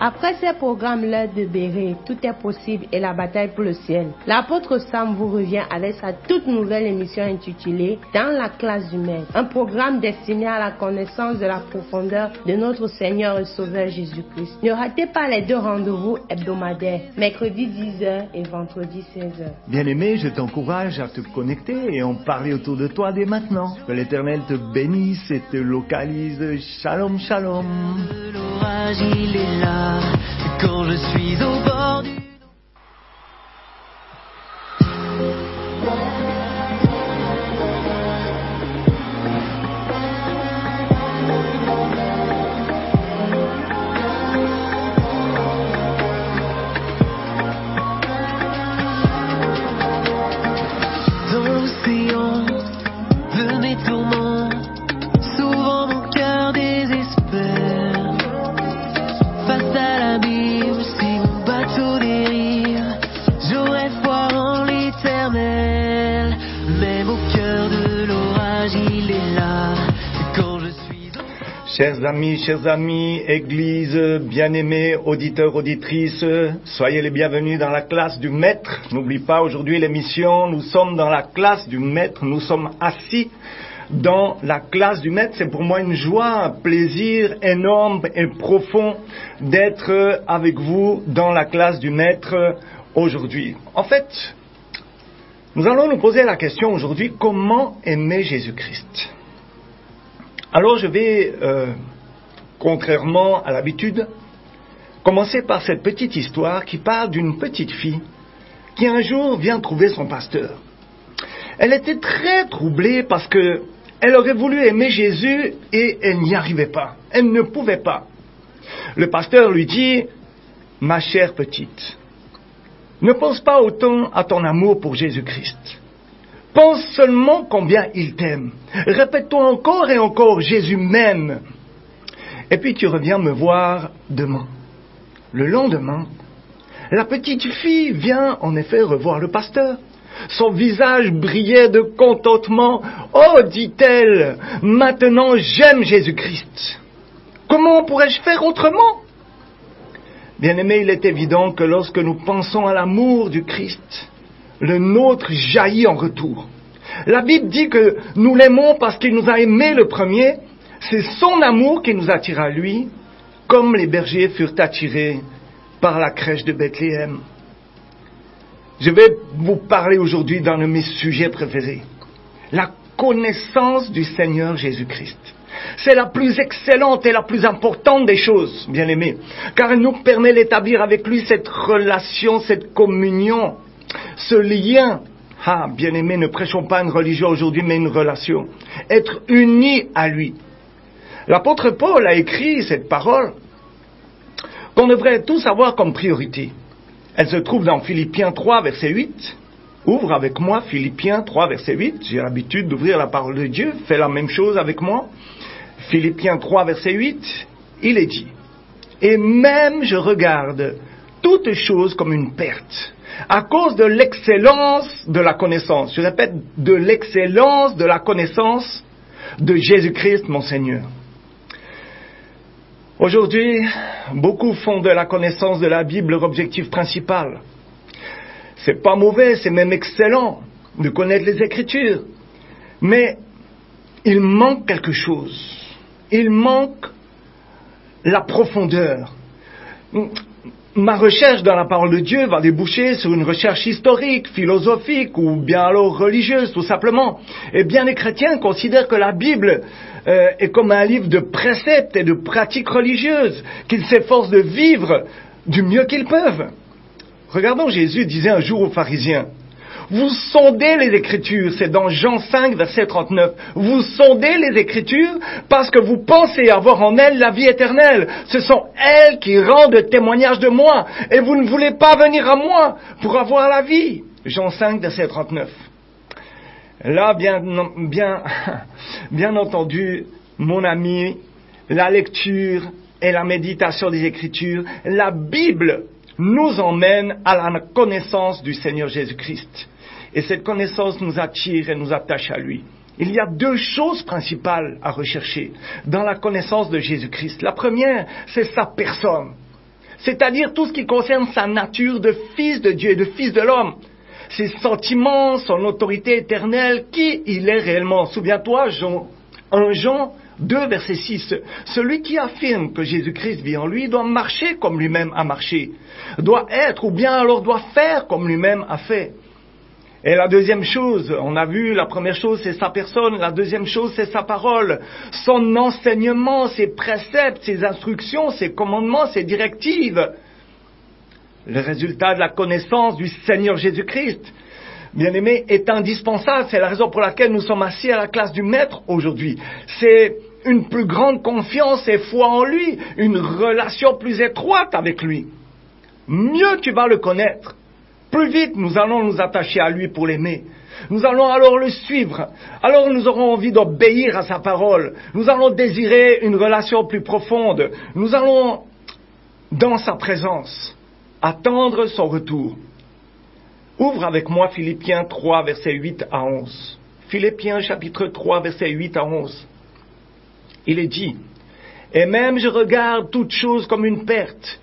Après ces programmes-là de Béret, tout est possible et la bataille pour le ciel. L'apôtre Sam vous revient avec sa toute nouvelle émission intitulée Dans la classe du Maître. Un programme destiné à la connaissance de la profondeur de notre Seigneur et Sauveur Jésus-Christ. Ne ratez pas les 2 rendez-vous hebdomadaires, mercredi 10h et vendredi 16h. Bien-aimé, je t'encourage à te connecter et en parler autour de toi dès maintenant. Que l'Éternel te bénisse et te localise. Shalom, shalom. L'orage, il est là, quand je suis au bord du... Dans l'océan de mes tourments, souvent mon cœur désespère. Face à l'abîme, si mon bateau dérive, j'aurai foi en l'éternel. Même au cœur de l'orage, il est là, quand je suis Chers amis, Église, bien-aimés, auditeurs, auditrices, soyez les bienvenus dans la classe du Maître. N'oublie pas, aujourd'hui l'émission, nous sommes dans la classe du Maître, nous sommes assis dans la classe du Maître. C'est pour moi une joie, un plaisir énorme et profond d'être avec vous dans la classe du Maître aujourd'hui. En fait, nous allons nous poser la question aujourd'hui, comment aimer Jésus-Christ ? Alors je vais, contrairement à l'habitude, commencer par cette petite histoire qui parle d'une petite fille qui un jour vient trouver son pasteur. Elle était très troublée parce que elle aurait voulu aimer Jésus et elle n'y arrivait pas. Elle ne pouvait pas. Le pasteur lui dit, « Ma chère petite, ne pense pas autant à ton amour pour Jésus-Christ. Pense seulement combien il t'aime. Répète-toi encore et encore, Jésus m'aime. Et puis tu reviens me voir demain. » Le lendemain, la petite fille vient en effet revoir le pasteur. Son visage brillait de contentement. « Oh, dit-elle, maintenant j'aime Jésus-Christ. Comment pourrais-je faire autrement ?» Bien-aimé, il est évident que lorsque nous pensons à l'amour du Christ, le nôtre jaillit en retour. La Bible dit que nous l'aimons parce qu'il nous a aimés le premier. C'est son amour qui nous attire à lui, comme les bergers furent attirés par la crèche de Bethléem. Je vais vous parler aujourd'hui d'un de mes sujets préférés, la connaissance du Seigneur Jésus-Christ. C'est la plus excellente et la plus importante des choses, bien-aimés, car elle nous permet d'établir avec lui cette relation, cette communion, ce lien. Ah, bien-aimés, ne prêchons pas une religion aujourd'hui, mais une relation. Être unis à lui. L'apôtre Paul a écrit cette parole qu'on devrait tous avoir comme priorité. Elle se trouve dans Philippiens 3, verset 8. Ouvre avec moi Philippiens 3, verset 8. J'ai l'habitude d'ouvrir la parole de Dieu. Fais la même chose avec moi. Philippiens 3, verset 8. Il est dit, « Et même je regarde toutes choses comme une perte, à cause de l'excellence de la connaissance. » Je répète, de l'excellence de la connaissance de Jésus-Christ, mon Seigneur. Aujourd'hui, beaucoup font de la connaissance de la Bible leur objectif principal. C'est pas mauvais, c'est même excellent de connaître les Écritures. Mais il manque quelque chose. Il manque la profondeur. Ma recherche dans la parole de Dieu va déboucher sur une recherche historique, philosophique ou bien alors religieuse, tout simplement. Et bien les chrétiens considèrent que la Bible est comme un livre de préceptes et de pratiques religieuses qu'ils s'efforcent de vivre du mieux qu'ils peuvent. Regardons, Jésus disait un jour aux pharisiens, « Vous sondez les Écritures », c'est dans Jean 5, verset 39, « Vous sondez les Écritures parce que vous pensez avoir en elles la vie éternelle. Ce sont elles qui rendent témoignage de moi, et vous ne voulez pas venir à moi pour avoir la vie. » Jean 5, verset 39. Là, bien entendu, mon ami, la lecture et la méditation des Écritures, la Bible nous emmène à la connaissance du Seigneur Jésus-Christ. Et cette connaissance nous attire et nous attache à lui. Il y a 2 choses principales à rechercher dans la connaissance de Jésus-Christ. La première, c'est sa personne. c'est-à-dire tout ce qui concerne sa nature de fils de Dieu et de fils de l'homme. Ses sentiments, son autorité éternelle, qui il est réellement. Souviens-toi, Jean 2, verset 6. Celui qui affirme que Jésus-Christ vit en lui doit marcher comme lui-même a marché, doit être ou bien alors doit faire comme lui-même a fait. Et la deuxième chose, on a vu, la première chose c'est sa personne, la deuxième chose c'est sa parole, son enseignement, ses préceptes, ses instructions, ses commandements, ses directives. Le résultat de la connaissance du Seigneur Jésus-Christ, bien-aimé, est indispensable. C'est la raison pour laquelle nous sommes assis à la classe du Maître aujourd'hui. C'est une plus grande confiance et foi en lui, une relation plus étroite avec lui. Mieux tu vas le connaître, plus vite nous allons nous attacher à lui pour l'aimer. Nous allons alors le suivre. Alors nous aurons envie d'obéir à sa parole. Nous allons désirer une relation plus profonde. Nous allons, dans sa présence, attendre son retour. Ouvre avec moi Philippiens 3, versets 8 à 11. Philippiens chapitre 3, versets 8 à 11. Il est dit, « Et même je regarde toute chose comme une perte,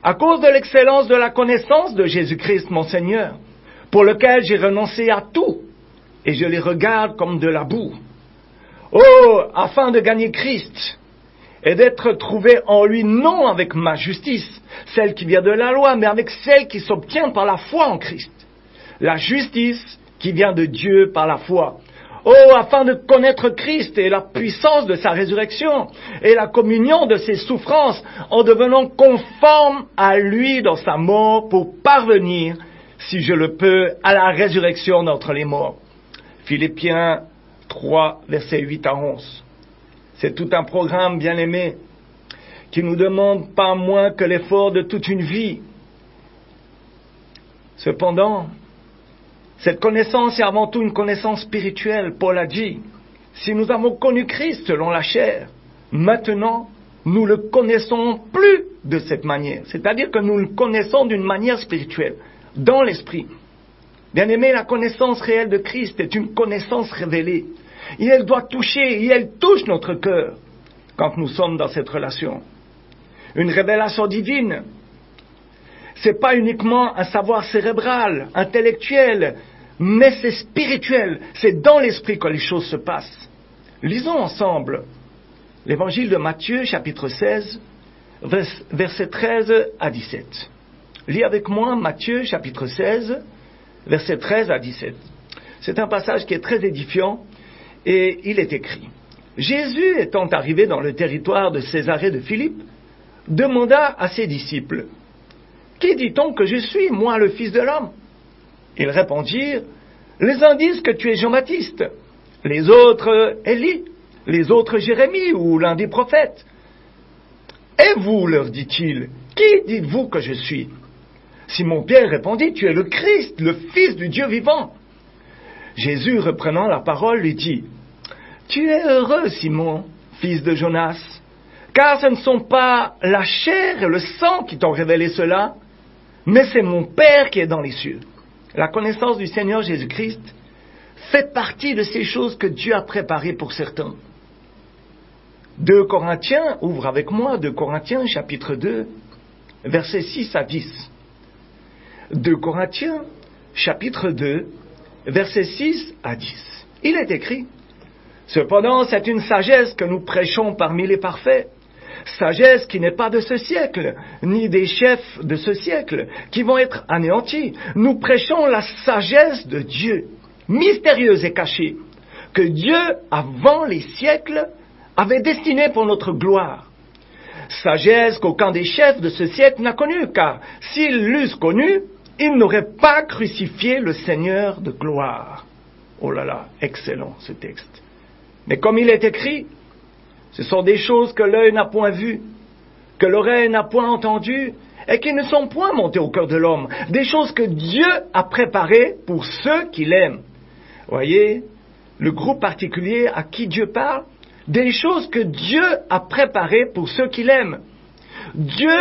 à cause de l'excellence de la connaissance de Jésus-Christ mon Seigneur, pour lequel j'ai renoncé à tout, et je les regarde comme de la boue. Oh, afin de gagner Christ, et d'être trouvé en lui non avec ma justice, celle qui vient de la loi, mais avec celle qui s'obtient par la foi en Christ. La justice qui vient de Dieu par la foi. Oh, afin de connaître Christ et la puissance de sa résurrection et la communion de ses souffrances en devenant conforme à lui dans sa mort pour parvenir, si je le peux, à la résurrection d'entre les morts. Philippiens 3, versets 8 à 11. C'est tout un programme, bien-aimé, qui nous demande pas moins que l'effort de toute une vie. Cependant, cette connaissance est avant tout une connaissance spirituelle. Paul a dit, si nous avons connu Christ selon la chair, maintenant, nous le connaissons plus de cette manière. C'est-à-dire que nous le connaissons d'une manière spirituelle, dans l'esprit. Bien-aimé, la connaissance réelle de Christ est une connaissance révélée. Et elle doit toucher, et elle touche notre cœur quand nous sommes dans cette relation. Une révélation divine, c'est pas uniquement un savoir cérébral, intellectuel, mais c'est spirituel. C'est dans l'esprit que les choses se passent. Lisons ensemble l'évangile de Matthieu, chapitre 16, versets 13 à 17. Lis avec moi Matthieu, chapitre 16, versets 13 à 17. C'est un passage qui est très édifiant et il est écrit. Jésus, étant arrivé dans le territoire de Césarée de Philippe, demanda à ses disciples, « Qui dit-on que je suis, moi, le Fils de l'homme » Ils répondirent, « Les uns disent que tu es Jean-Baptiste, les autres Élie, les autres Jérémie ou l'un des prophètes. » « Et vous, leur dit-il, qui dites-vous que je suis » Simon-Pierre répondit, « Tu es le Christ, le Fils du Dieu vivant. » Jésus, reprenant la parole, lui dit, « Tu es heureux, Simon, fils de Jonas, car ce ne sont pas la chair et le sang qui t'ont révélé cela, mais c'est mon Père qui est dans les cieux. » La connaissance du Seigneur Jésus-Christ fait partie de ces choses que Dieu a préparées pour certains. 2 Corinthiens, ouvre avec moi 2 Corinthiens chapitre 2, versets 6 à 10. 2 Corinthiens chapitre 2, versets 6 à 10. Il est écrit, « Cependant, c'est une sagesse que nous prêchons parmi les parfaits, sagesse qui n'est pas de ce siècle, ni des chefs de ce siècle, qui vont être anéantis. Nous prêchons la sagesse de Dieu, mystérieuse et cachée, que Dieu, avant les siècles, avait destinée pour notre gloire. Sagesse qu'aucun des chefs de ce siècle n'a connue, car s'ils l'eussent connue, ils n'auraient pas crucifié le Seigneur de gloire. » Oh là là, excellent ce texte. Mais comme il est écrit, ce sont des choses que l'œil n'a point vues, que l'oreille n'a point entendues, et qui ne sont point montées au cœur de l'homme. Des choses que Dieu a préparées pour ceux qui l'aiment. Voyez, le groupe particulier à qui Dieu parle, des choses que Dieu a préparées pour ceux qui l'aiment. Dieu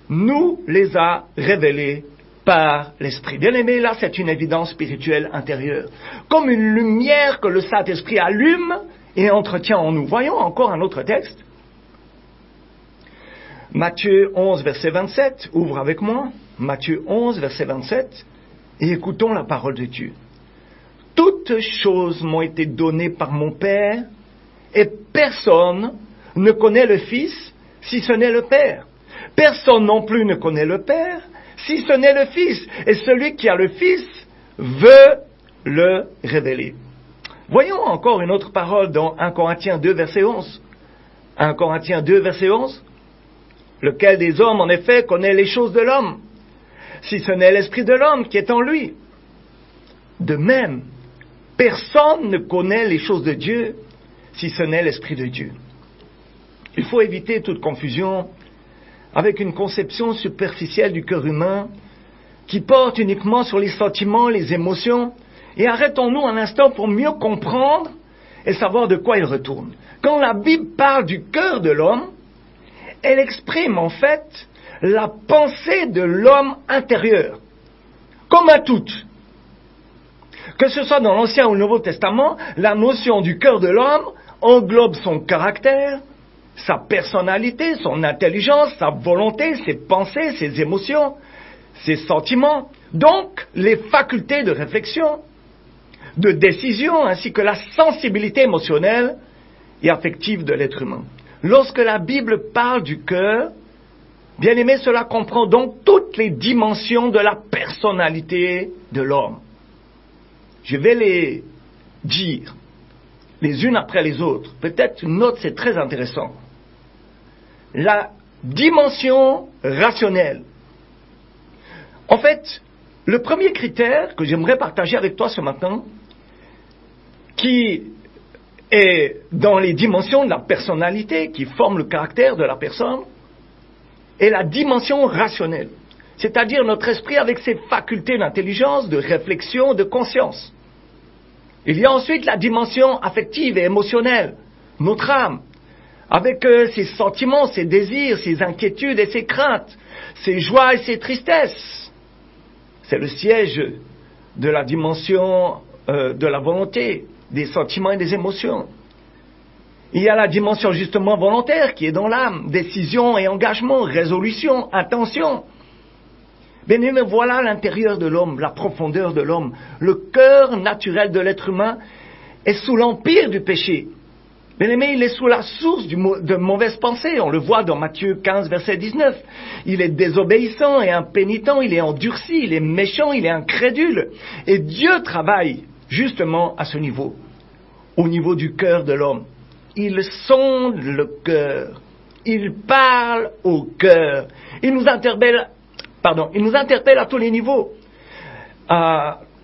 nous les a révélées par l'Esprit. Bien aimé, là c'est une évidence spirituelle intérieure. Comme une lumière que le Saint-Esprit allume et entretient en nous. Voyons encore un autre texte. Matthieu 11, verset 27, ouvre avec moi, Matthieu 11, verset 27, et écoutons la parole de Dieu. Toutes choses m'ont été données par mon Père, et personne ne connaît le Fils si ce n'est le Père. Personne non plus ne connaît le Père si ce n'est le Fils, et celui qui a le Fils veut le révéler. Voyons encore une autre parole dans 1 Corinthiens 2, verset 11. 1 Corinthiens 2, verset 11. Lequel des hommes, en effet, connaît les choses de l'homme, si ce n'est l'esprit de l'homme qui est en lui? De même, personne ne connaît les choses de Dieu, si ce n'est l'esprit de Dieu. Il faut éviter toute confusion avec une conception superficielle du cœur humain qui porte uniquement sur les sentiments, les émotions, et arrêtons-nous un instant pour mieux comprendre et savoir de quoi il retourne. Quand la Bible parle du cœur de l'homme, elle exprime en fait la pensée de l'homme intérieur, comme un tout. Que ce soit dans l'Ancien ou le Nouveau Testament, la notion du cœur de l'homme englobe son caractère, sa personnalité, son intelligence, sa volonté, ses pensées, ses émotions, ses sentiments, donc les facultés de réflexion, de décision, ainsi que la sensibilité émotionnelle et affective de l'être humain. Lorsque la Bible parle du cœur, bien aimé, cela comprend donc toutes les dimensions de la personnalité de l'homme. Je vais les dire les unes après les autres. Peut-être une note, c'est très intéressant. La dimension rationnelle. En fait, le premier critère que j'aimerais partager avec toi ce matin, qui est dans les dimensions de la personnalité, qui forment le caractère de la personne, est la dimension rationnelle. C'est-à-dire notre esprit avec ses facultés d'intelligence, de réflexion, de conscience. Il y a ensuite la dimension affective et émotionnelle, notre âme, avec ses sentiments, ses désirs, ses inquiétudes et ses craintes, ses joies et ses tristesses. C'est le siège de la dimension de la volonté, des sentiments et des émotions. Il y a la dimension justement volontaire qui est dans l'âme, décision et engagement, résolution, intention. Bien aimé, voilà l'intérieur de l'homme, la profondeur de l'homme. Le cœur naturel de l'être humain est sous l'empire du péché. Bien aimé, il est sous la source de mauvaises pensées. On le voit dans Matthieu 15, verset 19. Il est désobéissant et impénitent, il est endurci, il est méchant, il est incrédule. Et Dieu travaille justement à ce niveau, au niveau du cœur de l'homme. Il sonde le cœur, il parle au cœur, il nous interpelle à tous les niveaux.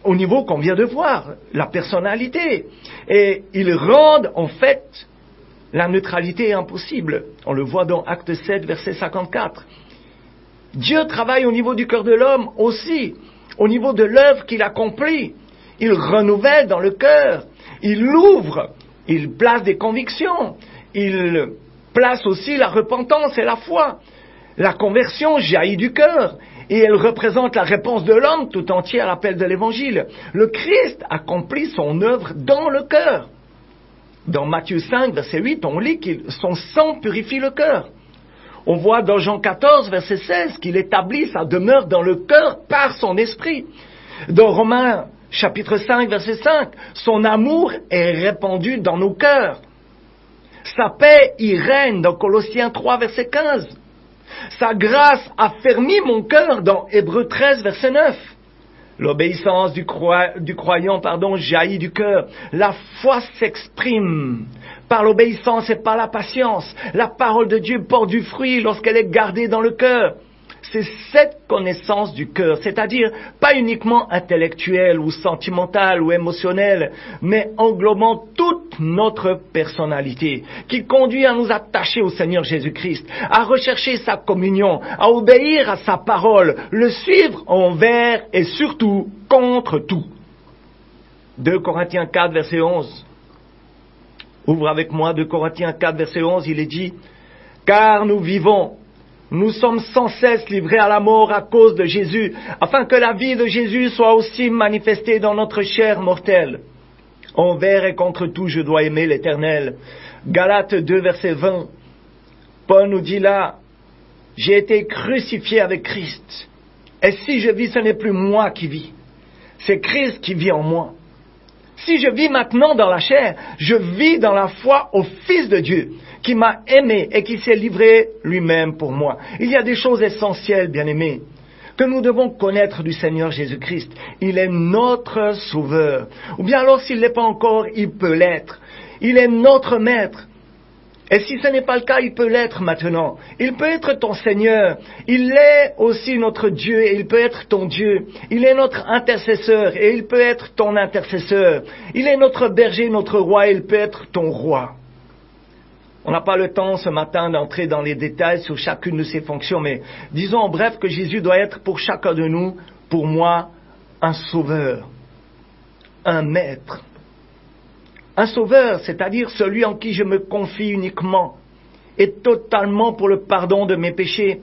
Au niveau qu'on vient de voir, la personnalité. Et ils rendent en fait la neutralité impossible. On le voit dans Acte 7, verset 54. Dieu travaille au niveau du cœur de l'homme aussi, au niveau de l'œuvre qu'il accomplit. Il renouvelle dans le cœur, il l'ouvre, il place des convictions, il place aussi la repentance et la foi. La conversion jaillit du cœur. Et elle représente la réponse de l'homme tout entier à l'appel de l'Évangile. Le Christ accomplit son œuvre dans le cœur. Dans Matthieu 5, verset 8, on lit que son sang purifie le cœur. On voit dans Jean 14, verset 16, qu'il établit sa demeure dans le cœur par son esprit. Dans Romains, chapitre 5, verset 5, son amour est répandu dans nos cœurs. Sa paix y règne dans Colossiens 3, verset 15. Sa grâce affermit mon cœur dans Hébreux 13, verset 9. L'obéissance du croyant jaillit du cœur. La foi s'exprime par l'obéissance et par la patience. La parole de Dieu porte du fruit lorsqu'elle est gardée dans le cœur. C'est cette connaissance du cœur, c'est-à-dire pas uniquement intellectuelle ou sentimentale ou émotionnelle, mais englobant toute notre personnalité, qui conduit à nous attacher au Seigneur Jésus-Christ, à rechercher sa communion, à obéir à sa parole, le suivre envers et surtout contre tout. 2 Corinthiens 4, verset 11. Ouvre avec moi 2 Corinthiens 4, verset 11, il est dit « Car nous vivons, nous sommes sans cesse livrés à la mort à cause de Jésus, afin que la vie de Jésus soit aussi manifestée dans notre chair mortelle. Envers et contre tout, je dois aimer l'Éternel. » Galates 2, verset 20. Paul nous dit là, j'ai été crucifié avec Christ. Et si je vis, ce n'est plus moi qui vis. C'est Christ qui vit en moi. Si je vis maintenant dans la chair, je vis dans la foi au Fils de Dieu, qui m'a aimé et qui s'est livré lui-même pour moi. Il y a des choses essentielles, bien-aimés, que nous devons connaître du Seigneur Jésus-Christ. Il est notre Sauveur. Ou bien alors, s'il ne l'est pas encore, il peut l'être. Il est notre Maître. Et si ce n'est pas le cas, il peut l'être maintenant. Il peut être ton Seigneur. Il est aussi notre Dieu et il peut être ton Dieu. Il est notre intercesseur et il peut être ton intercesseur. Il est notre berger, notre roi et il peut être ton roi. On n'a pas le temps ce matin d'entrer dans les détails sur chacune de ces fonctions, mais disons en bref que Jésus doit être pour chacun de nous, pour moi, un sauveur, un maître. Un sauveur, c'est-à-dire celui en qui je me confie uniquement et totalement pour le pardon de mes péchés.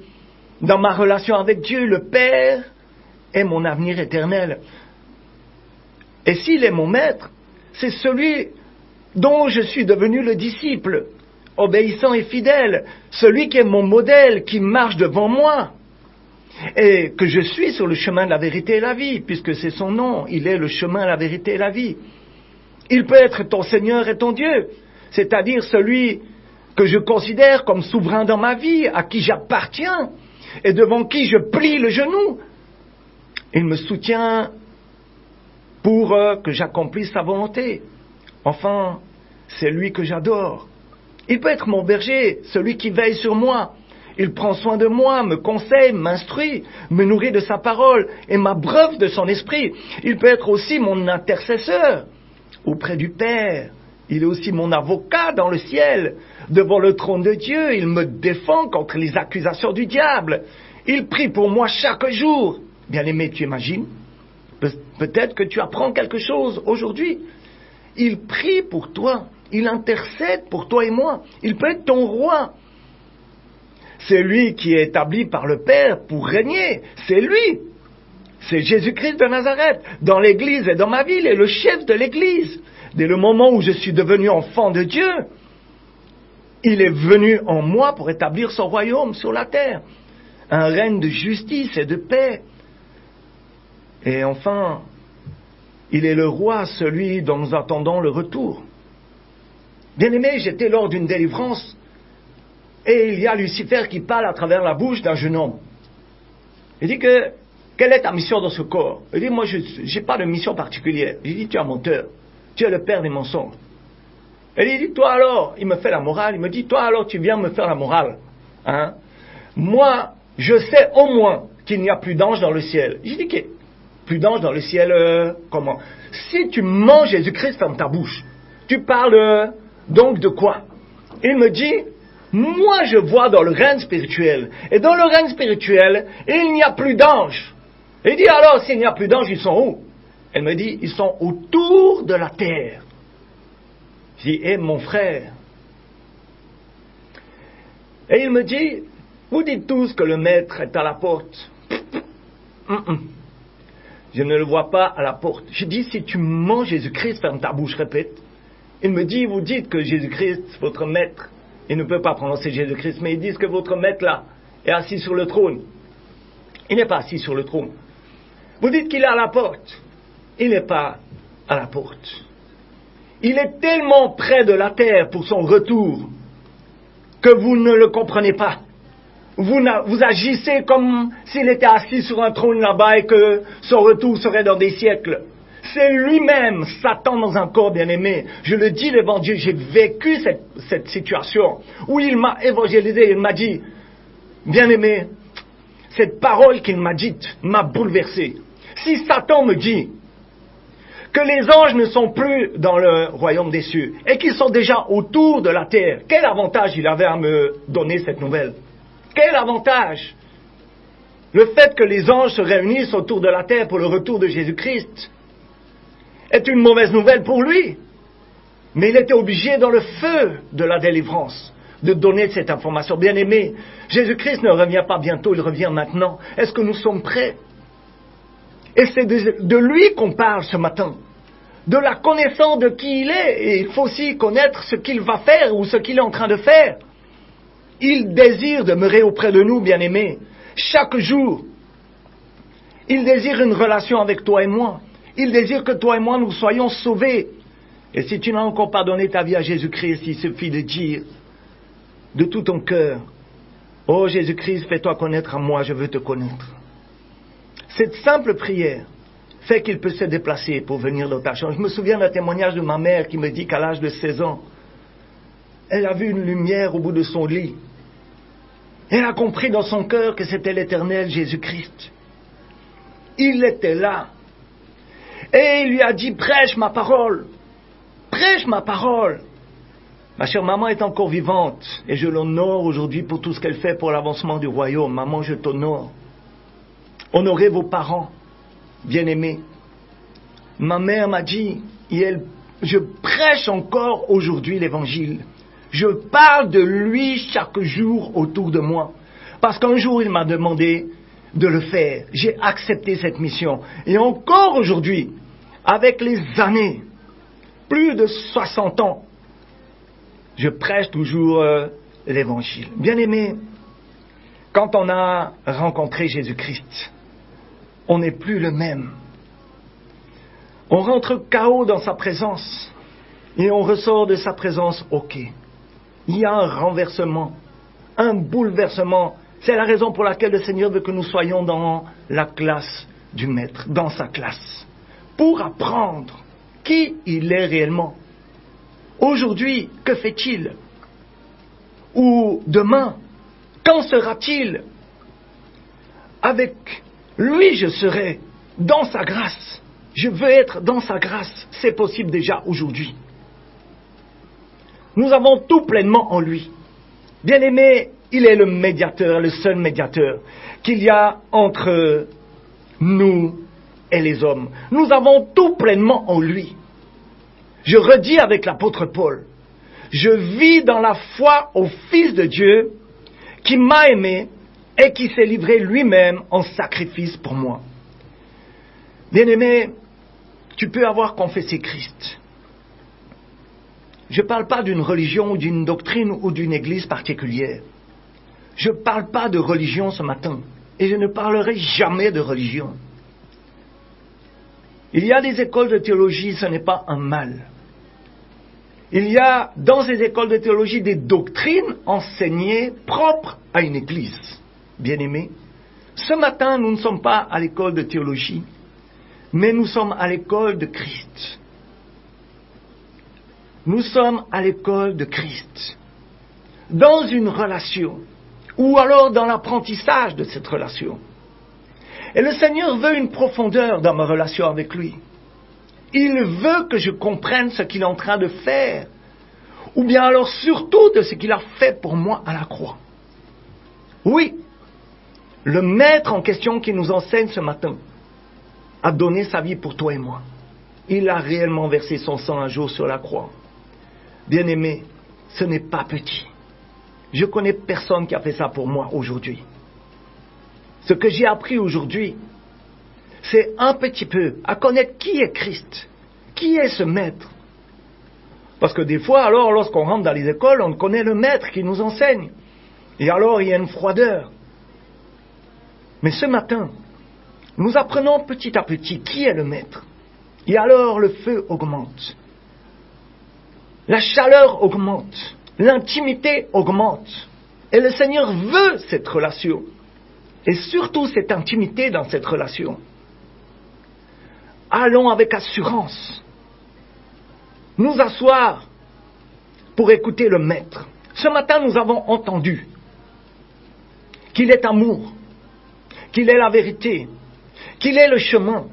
Dans ma relation avec Dieu, le Père est mon avenir éternel. Et s'il est mon maître, c'est celui dont je suis devenu le disciple, obéissant et fidèle, celui qui est mon modèle, qui marche devant moi, et que je suis sur le chemin de la vérité et la vie, puisque c'est son nom, il est le chemin, la vérité et la vie. Il peut être ton Seigneur et ton Dieu, c'est-à-dire celui que je considère comme souverain dans ma vie, à qui j'appartiens et devant qui je plie le genou. Il me soutient pour que j'accomplisse sa volonté. Enfin, c'est lui que j'adore. Il peut être mon berger, celui qui veille sur moi. Il prend soin de moi, me conseille, m'instruit, me nourrit de sa parole et m'abreuve de son esprit. Il peut être aussi mon intercesseur auprès du Père. Il est aussi mon avocat dans le ciel. Devant le trône de Dieu, il me défend contre les accusations du diable. Il prie pour moi chaque jour. Bien-aimé, tu imagines? Peut-être que tu apprends quelque chose aujourd'hui. Il prie pour toi. Il intercède pour toi et moi. Il peut être ton roi. C'est lui qui est établi par le Père pour régner. C'est lui. C'est Jésus-Christ de Nazareth. Dans l'Église et dans ma vie, il est le chef de l'Église. Dès le moment où je suis devenu enfant de Dieu, il est venu en moi pour établir son royaume sur la terre. Un règne de justice et de paix. Et enfin, il est le roi, celui dont nous attendons le retour. Bien-aimé, j'étais lors d'une délivrance et il y a Lucifer qui parle à travers la bouche d'un jeune homme. Il dit que, quelle est ta mission dans ce corps? Il dit, moi, je n'ai pas de mission particulière. Il dit, tu es un menteur. Tu es le père des mensonges. Et il dit, toi alors, il me fait la morale. Il me dit, toi alors, tu viens me faire la morale. Hein? Moi, je sais au moins qu'il n'y a plus d'anges dans le ciel. Je dis, que plus d'anges dans le ciel, comment? Si tu mens Jésus-Christ, ferme ta bouche. Tu parles donc de quoi? Il me dit, moi je vois dans le règne spirituel. Et dans le règne spirituel, il n'y a plus d'anges. Il dit, alors, s'il n'y a plus d'anges, ils sont où? Elle me dit, ils sont autour de la terre. Je dis, eh mon frère. Et il me dit, vous dites tous que le maître est à la porte. Je ne le vois pas à la porte. Je dis, si tu mens Jésus-Christ, ferme ta bouche, répète. Il me dit, vous dites que Jésus-Christ, votre maître, il ne peut pas prononcer Jésus-Christ, mais ils disent que votre maître là est assis sur le trône. Il n'est pas assis sur le trône. Vous dites qu'il est à la porte. Il n'est pas à la porte. Il est tellement près de la terre pour son retour que vous ne le comprenez pas. Vous agissez comme s'il était assis sur un trône là-bas et que son retour serait dans des siècles. C'est lui-même, Satan dans un corps bien-aimé. Je le dis devant Dieu, j'ai vécu cette situation où il m'a évangélisé, il m'a dit, bien-aimé, cette parole qu'il m'a dite m'a bouleversé. Si Satan me dit que les anges ne sont plus dans le royaume des cieux et qu'ils sont déjà autour de la terre, quel avantage il avait à me donner cette nouvelle? Quel avantage? Le fait que les anges se réunissent autour de la terre pour le retour de Jésus-Christ est une mauvaise nouvelle pour lui. Mais il était obligé dans le feu de la délivrance de donner cette information. Bien-aimé, Jésus-Christ ne revient pas bientôt, il revient maintenant. Est-ce que nous sommes prêts? Et c'est de lui qu'on parle ce matin. De la connaissance de qui il est. Et il faut aussi connaître ce qu'il va faire ou ce qu'il est en train de faire. Il désire demeurer auprès de nous, bien-aimés, chaque jour. Il désire une relation avec toi et moi. Il désire que toi et moi, nous soyons sauvés. Et si tu n'as encore pas donné ta vie à Jésus-Christ, il suffit de dire de tout ton cœur, « Oh Jésus-Christ, fais-toi connaître à moi, je veux te connaître. » Cette simple prière fait qu'il peut se déplacer pour venir dans ta chambre. Je me souviens d'un témoignage de ma mère qui me dit qu'à l'âge de 16 ans, elle a vu une lumière au bout de son lit. Elle a compris dans son cœur que c'était l'Éternel Jésus-Christ. Il était là. Et il lui a dit, prêche ma parole. Prêche ma parole. Ma chère maman est encore vivante et je l'honore aujourd'hui pour tout ce qu'elle fait pour l'avancement du royaume. Maman, je t'honore. Honorez vos parents, bien-aimés. Ma mère m'a dit, je prêche encore aujourd'hui l'évangile. Je parle de lui chaque jour autour de moi. Parce qu'un jour, il m'a demandé de le faire. J'ai accepté cette mission. Et encore aujourd'hui, avec les années, plus de 60 ans, je prêche toujours l'évangile. Bien-aimés, quand on a rencontré Jésus-Christ, on n'est plus le même. On rentre KO dans sa présence et on ressort de sa présence OK. Il y a un renversement, un bouleversement. C'est la raison pour laquelle le Seigneur veut que nous soyons dans la classe du Maître, dans sa classe, pour apprendre qui il est réellement. Aujourd'hui, que fait-il? Ou demain, quand sera-t-il? Avec lui, je serai dans sa grâce. Je veux être dans sa grâce. C'est possible déjà aujourd'hui. Nous avons tout pleinement en lui. Bien-aimé, il est le médiateur, le seul médiateur qu'il y a entre nous et les hommes. Nous avons tout pleinement en lui. Je redis avec l'apôtre Paul, je vis dans la foi au Fils de Dieu qui m'a aimé et qui s'est livré lui-même en sacrifice pour moi. Bien-aimé, tu peux avoir confessé Christ. Je ne parle pas d'une religion ou d'une doctrine ou d'une église particulière. Je ne parle pas de religion ce matin. Et je ne parlerai jamais de religion. Il y a des écoles de théologie, ce n'est pas un mal. Il y a dans ces écoles de théologie des doctrines enseignées propres à une église. Bien-aimés, ce matin, nous ne sommes pas à l'école de théologie, mais nous sommes à l'école de Christ. Nous sommes à l'école de Christ, dans une relation, ou alors dans l'apprentissage de cette relation. Et le Seigneur veut une profondeur dans ma relation avec lui. Il veut que je comprenne ce qu'il est en train de faire, ou bien alors surtout de ce qu'il a fait pour moi à la croix. Oui, le maître en question qui nous enseigne ce matin a donné sa vie pour toi et moi. Il a réellement versé son sang un jour sur la croix. Bien-aimé, ce n'est pas petit. Je connais personne qui a fait ça pour moi aujourd'hui. Ce que j'ai appris aujourd'hui, c'est un petit peu à connaître qui est Christ, qui est ce maître. Parce que des fois, alors, lorsqu'on rentre dans les écoles, on connaît le maître qui nous enseigne. Et alors, il y a une froideur. Mais ce matin, nous apprenons petit à petit qui est le maître. Et alors, le feu augmente. La chaleur augmente. L'intimité augmente. Et le Seigneur veut cette relation. Et surtout cette intimité dans cette relation. Allons avec assurance nous asseoir pour écouter le Maître. Ce matin, nous avons entendu qu'il est amour, qu'il est la vérité, qu'il est le chemin.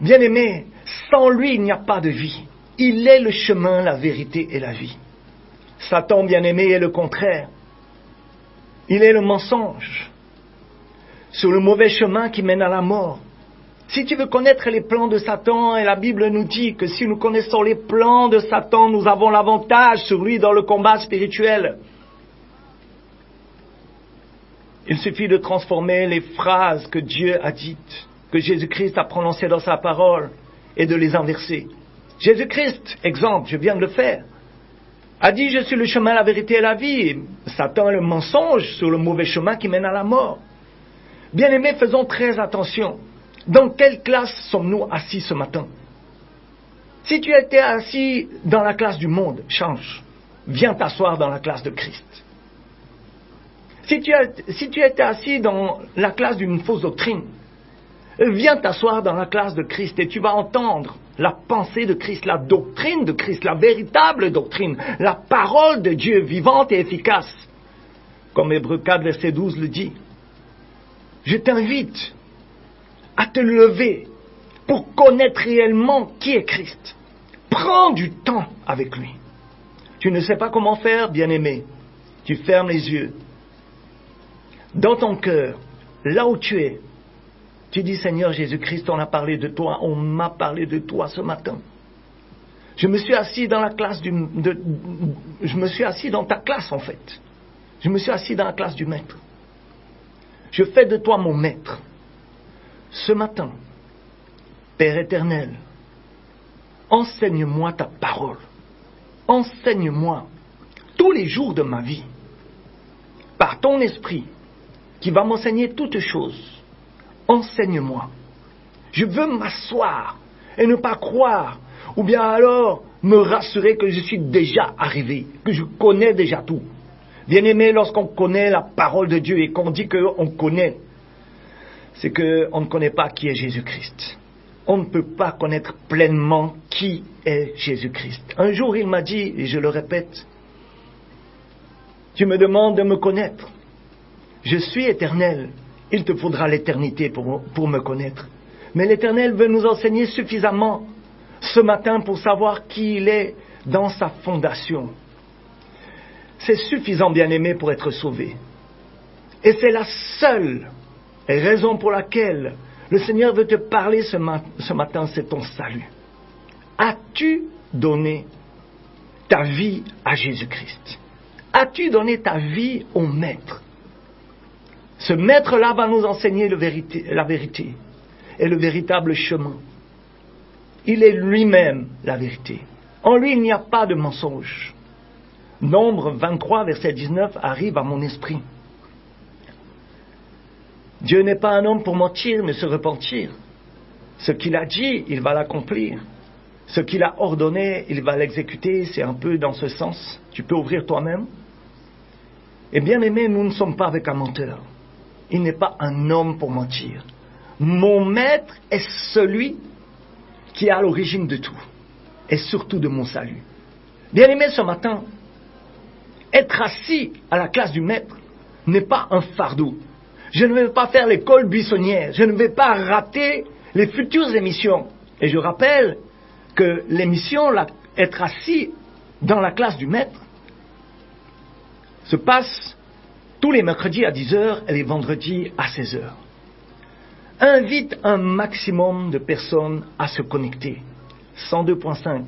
Bien-aimé, sans lui, il n'y a pas de vie. Il est le chemin, la vérité et la vie. Satan, bien-aimé, est le contraire. Il est le mensonge sur le mauvais chemin qui mène à la mort. Si tu veux connaître les plans de Satan, et la Bible nous dit que si nous connaissons les plans de Satan, nous avons l'avantage sur lui dans le combat spirituel. Il suffit de transformer les phrases que Dieu a dites, que Jésus-Christ a prononcées dans sa parole, et de les inverser. Jésus-Christ, exemple, je viens de le faire. a dit « Je suis le chemin, la vérité et la vie ». Satan est le mensonge sur le mauvais chemin qui mène à la mort. Bien-aimés, faisons très attention. Dans quelle classe sommes-nous assis ce matin? Si tu étais assis dans la classe du monde, change. Viens t'asseoir dans la classe de Christ. Si tu étais assis dans la classe d'une fausse doctrine, viens t'asseoir dans la classe de Christ et tu vas entendre la pensée de Christ, la doctrine de Christ, la véritable doctrine, la parole de Dieu vivante et efficace, comme Hébreux 4, verset 12 le dit. Je t'invite à te lever pour connaître réellement qui est Christ. Prends du temps avec lui. Tu ne sais pas comment faire, bien-aimé. Tu fermes les yeux. Dans ton cœur, là où tu es, tu dis, Seigneur Jésus-Christ, on a parlé de toi, on m'a parlé de toi ce matin. Je me suis assis dans la classe je me suis assis dans ta classe en fait. Je me suis assis dans la classe du maître. Je fais de toi mon maître. Ce matin, Père éternel, enseigne-moi ta parole. Enseigne-moi tous les jours de ma vie, par ton esprit, qui va m'enseigner toutes choses. Enseigne-moi. Je veux m'asseoir et ne pas croire, ou bien alors me rassurer que je suis déjà arrivé, que je connais déjà tout. Bien-aimé, lorsqu'on connaît la parole de Dieu et qu'on dit qu'on connaît, c'est qu'on ne connaît pas qui est Jésus-Christ. On ne peut pas connaître pleinement qui est Jésus-Christ. Un jour, il m'a dit, et je le répète, tu me demandes de me connaître. Je suis éternel. Il te faudra l'éternité pour me connaître. Mais l'Éternel veut nous enseigner suffisamment ce matin pour savoir qui il est dans sa fondation. C'est suffisant, bien-aimé, pour être sauvé. Et c'est la seule raison pour laquelle le Seigneur veut te parler ce matin, c'est ton salut. As-tu donné ta vie à Jésus-Christ? As-tu donné ta vie au Maître? Ce Maître-là va nous enseigner la vérité et le véritable chemin. Il est lui-même la vérité. En lui, il n'y a pas de mensonge. Nombre 23, verset 19, arrive à mon esprit. Dieu n'est pas un homme pour mentir, mais se repentir. Ce qu'il a dit, il va l'accomplir. Ce qu'il a ordonné, il va l'exécuter. C'est un peu dans ce sens. Tu peux ouvrir toi-même. Et bien aimé, nous ne sommes pas avec un menteur. Il n'est pas un homme pour mentir. Mon maître est celui qui est à l'origine de tout. Et surtout de mon salut. Bien aimé, ce matin, être assis à la classe du maître n'est pas un fardeau. Je ne vais pas faire l'école buissonnière. Je ne vais pas rater les futures émissions. Et je rappelle que l'émission, être assis dans la classe du maître, se passe tous les mercredis à 10h et les vendredis à 16h. Invite un maximum de personnes à se connecter. 102.5,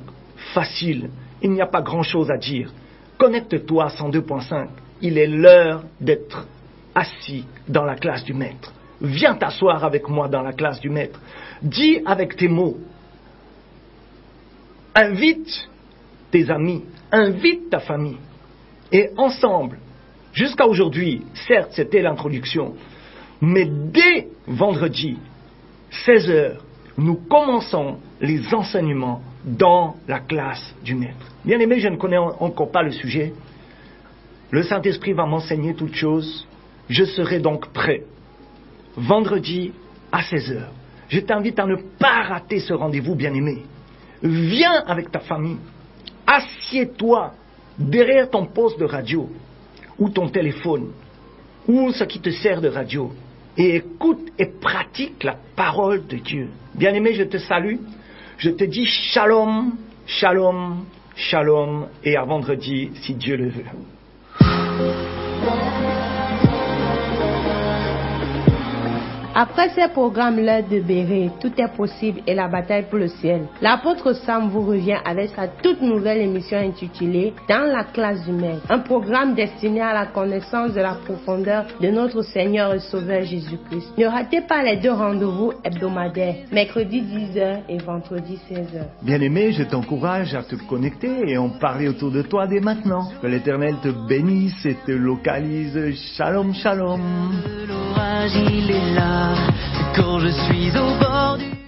facile, il n'y a pas grand-chose à dire. Connecte-toi à 102.5, il est l'heure d'être assis dans la classe du Maître. Viens t'asseoir avec moi dans la classe du Maître. Dis avec tes mots. Invite tes amis, invite ta famille. Et ensemble, jusqu'à aujourd'hui, certes c'était l'introduction, mais dès vendredi, 16h, nous commençons les enseignements dans la classe du Maître. Bien aimé, je ne connais encore pas le sujet. Le Saint-Esprit va m'enseigner toutes choses. Je serai donc prêt. Vendredi à 16h. Je t'invite à ne pas rater ce rendez-vous, bien aimé. Viens avec ta famille. Assieds-toi derrière ton poste de radio ou ton téléphone ou ce qui te sert de radio et écoute et pratique la parole de Dieu. Bien-aimé, je te salue. Je te dis shalom, shalom, shalom et à vendredi si Dieu le veut. Après ces programmes, l'heure de Béret, tout est possible et la bataille pour le ciel. L'apôtre Sam vous revient avec sa toute nouvelle émission intitulée Dans la classe du Maître. Un programme destiné à la connaissance de la profondeur de notre Seigneur et Sauveur Jésus-Christ. Ne ratez pas les 2 rendez-vous hebdomadaires, mercredi 10h et vendredi 16h. Bien-aimé, je t'encourage à te connecter et en parler autour de toi dès maintenant. Que l'Éternel te bénisse et te localise. Shalom, shalom. L'orage, il est là, quand je suis au bord du